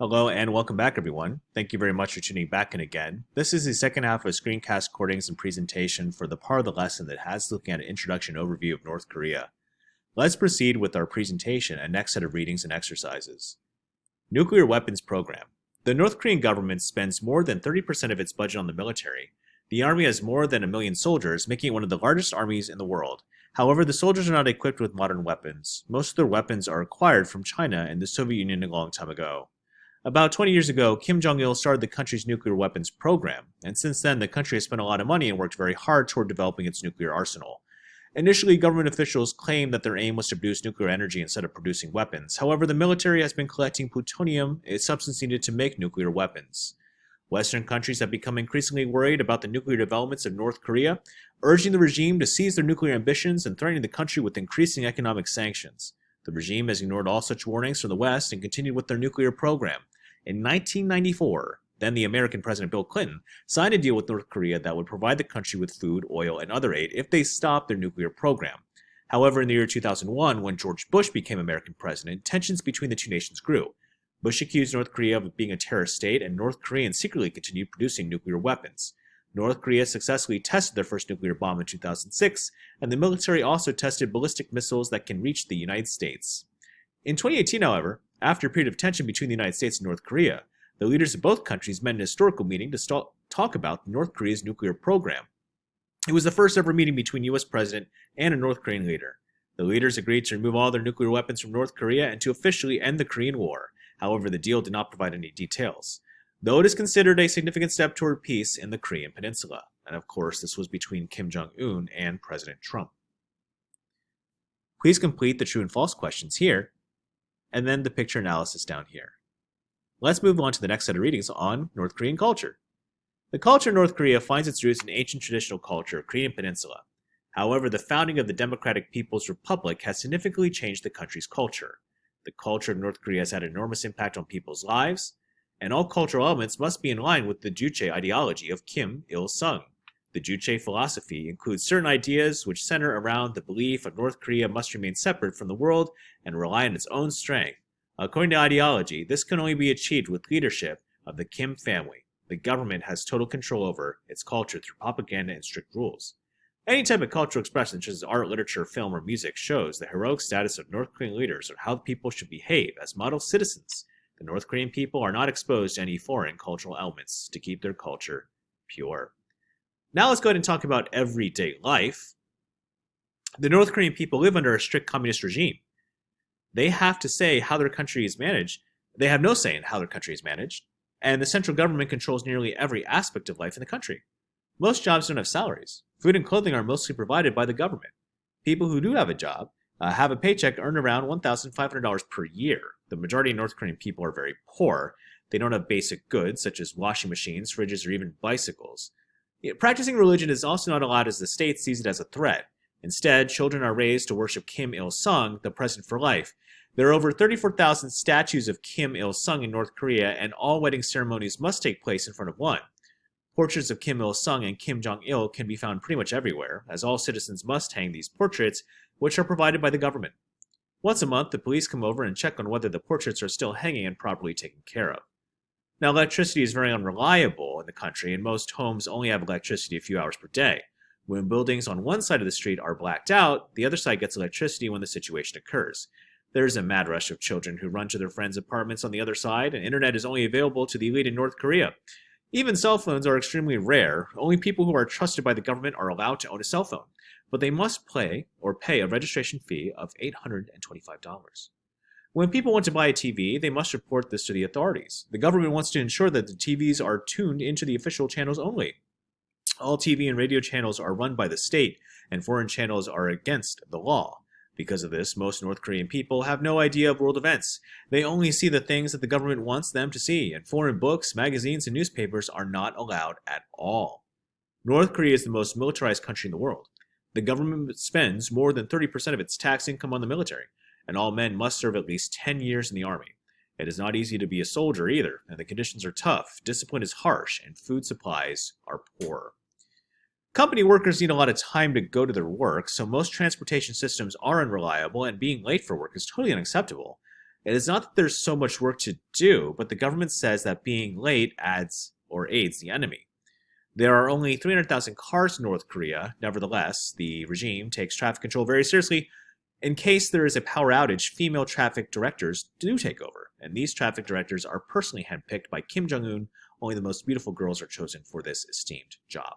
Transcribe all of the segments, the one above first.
Hello and welcome back, everyone. Thank you very much for tuning back in again. This is the second half of screencast recordings and presentation for the part of the lesson that has looking at an introduction overview of North Korea. Let's proceed with our presentation and next set of readings and exercises. Nuclear Weapons Program. The North Korean government spends more than 30% of its budget on the military. The army has more than 1 million soldiers, making it one of the largest armies in the world. However, the soldiers are not equipped with modern weapons. Most of their weapons are acquired from China and the Soviet Union a long time ago. About 20 years ago, Kim Jong-il started the country's nuclear weapons program, and since then the country has spent a lot of money and worked very hard toward developing its nuclear arsenal. Initially, government officials claimed that their aim was to produce nuclear energy instead of producing weapons. However, the military has been collecting plutonium, a substance needed to make nuclear weapons. Western countries have become increasingly worried about the nuclear developments of North Korea, urging the regime to cease their nuclear ambitions and threatening the country with increasing economic sanctions. The regime has ignored all such warnings from the West and continued with their nuclear program. In 1994, then the American President Bill Clinton signed a deal with North Korea that would provide the country with food, oil, and other aid if they stopped their nuclear program. However, in the year 2001, when George Bush became American president, tensions between the two nations grew. Bush accused North Korea of being a terrorist state, and North Koreans secretly continued producing nuclear weapons. North Korea successfully tested their first nuclear bomb in 2006, and the military also tested ballistic missiles that can reach the United States. In 2018, however, after a period of tension between the United States and North Korea, the leaders of both countries met in a historical meeting to talk about North Korea's nuclear program. It was the first ever meeting between U.S. President and a North Korean leader. The leaders agreed to remove all their nuclear weapons from North Korea and to officially end the Korean War. However, the deal did not provide any details, though it is considered a significant step toward peace in the Korean Peninsula. And of course, this was between Kim Jong-un and President Trump. Please complete the true and false questions here, and then the picture analysis down here. Let's move on to the next set of readings on North Korean culture. The culture of North Korea finds its roots in ancient traditional culture of Korean Peninsula. However, the founding of the Democratic People's Republic has significantly changed the country's culture. The culture of North Korea has had an enormous impact on people's lives, and all cultural elements must be in line with the Juche ideology of Kim Il-sung. The Juche philosophy includes certain ideas which center around the belief of North Korea must remain separate from the world and rely on its own strength. According to ideology, this can only be achieved with leadership of the Kim family. The government has total control over its culture through propaganda and strict rules. Any type of cultural expression, such as art, literature, film, or music, shows the heroic status of North Korean leaders or how people should behave as model citizens. The North Korean people are not exposed to any foreign cultural elements to keep their culture pure. Now let's go ahead and talk about everyday life. The North Korean people live under a strict communist regime. They have to say how their country is managed. They have no say in how their country is managed, and the central government controls nearly every aspect of life in the country. Most jobs don't have salaries. Food and clothing are mostly provided by the government. People who do have a job have a paycheck earned around $1,500 per year. The majority of North Korean people are very poor. They don't have basic goods such as washing machines, fridges, or even bicycles. Practicing religion is also not allowed as the state sees it as a threat. Instead, children are raised to worship Kim Il-sung, the president for life. There are over 34,000 statues of Kim Il-sung in North Korea, and all wedding ceremonies must take place in front of one. Portraits of Kim Il-sung and Kim Jong-il can be found pretty much everywhere, as all citizens must hang these portraits, which are provided by the government. Once a month, the police come over and check on whether the portraits are still hanging and properly taken care of. Now, electricity is very unreliable in the country, and most homes only have electricity a few hours per day. When buildings on one side of the street are blacked out, the other side gets electricity when the situation occurs. There is a mad rush of children who run to their friends' apartments on the other side, and internet is only available to the elite in North Korea. Even cell phones are extremely rare. Only people who are trusted by the government are allowed to own a cell phone, but they must pay a registration fee of $825. When people want to buy a TV, they must report this to the authorities. The government wants to ensure that the TVs are tuned into the official channels only. All TV and radio channels are run by the state, and foreign channels are against the law. Because of this, most North Korean people have no idea of world events. They only see the things that the government wants them to see, and foreign books, magazines, and newspapers are not allowed at all. North Korea is the most militarized country in the world. The government spends more than 30% of its tax income on the military, and all men must serve at least 10 years in the army. It is not easy to be a soldier either, and the conditions are tough, discipline is harsh, and food supplies are poor. Company workers need a lot of time to go to their work, so most transportation systems are unreliable, and being late for work is totally unacceptable. It is not that there's so much work to do, but the government says that being late adds or aids the enemy. There are only 300,000 cars in North Korea. Nevertheless, the regime takes traffic control very seriously. In case there is a power outage, female traffic directors do take over, and these traffic directors are personally handpicked by Kim Jong-un. Only the most beautiful girls are chosen for this esteemed job.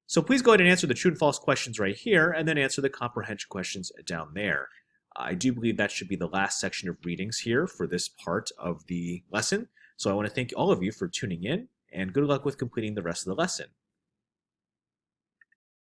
So please go ahead and answer the true and false questions right here, and then answer the comprehension questions down there. I do believe that should be the last section of readings here for this part of the lesson. So I want to thank all of you for tuning in, and good luck with completing the rest of the lesson.